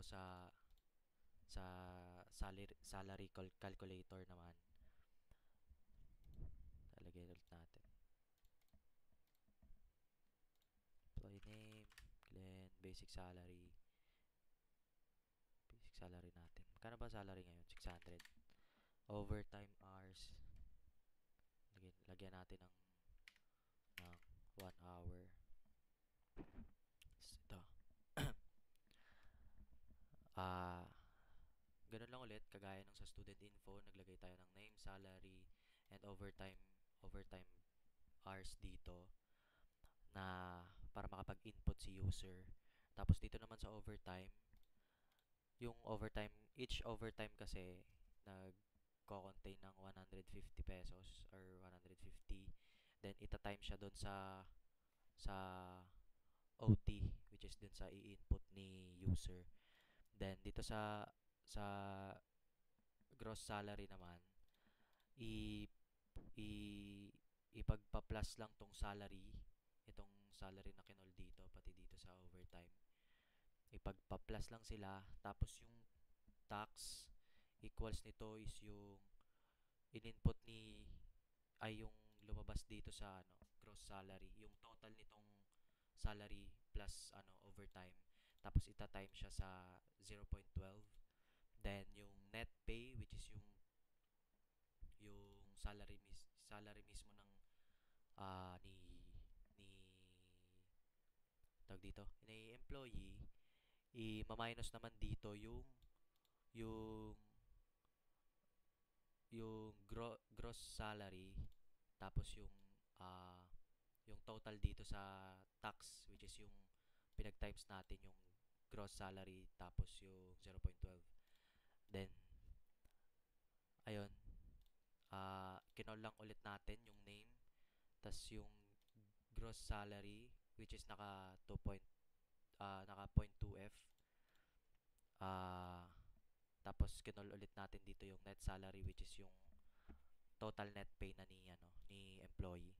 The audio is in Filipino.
sa salary calculator naman. Lalagay ulit natin. Employee name, Glenn, basic salary. Basic salary natin. Magkano ba salary ngayon? 600. Overtime hours. Lagyan natin ng 1 hour. Ito. Ganun lang ulit, kagaya ng sa student info, naglagay tayo ng name, salary, and overtime hours dito na para makapag-input si user. Tapos dito naman sa overtime, yung overtime, each overtime kasi nagko-contain ng 150 pesos or 150. Then ita-time siya doon sa OT, which is dun sa i-input ni user. Then dito sa gross salary naman, i i ipagpa-plus lang tong salary, itong salary na kinol dito pati dito sa overtime. Ipagpa-plus lang sila, tapos yung tax equals nito is yung in-input ni ay yung lumabas dito sa gross salary, yung total nitong salary plus overtime. Tapos ita-time siya sa 0.12. Then yung net pay, which is yung salary mismo ng ni ni tawag dito, ni employee, i-minus naman dito yung gross salary, tapos yung total dito sa tax, which is yung pinag-times natin yung gross salary tapos yung 0.12. Then ayun, kinol lang ulit natin yung name, tas yung gross salary, which is naka 0.2f. Tapos kinol ulit natin dito yung net salary, which is yung total net pay na ni employee.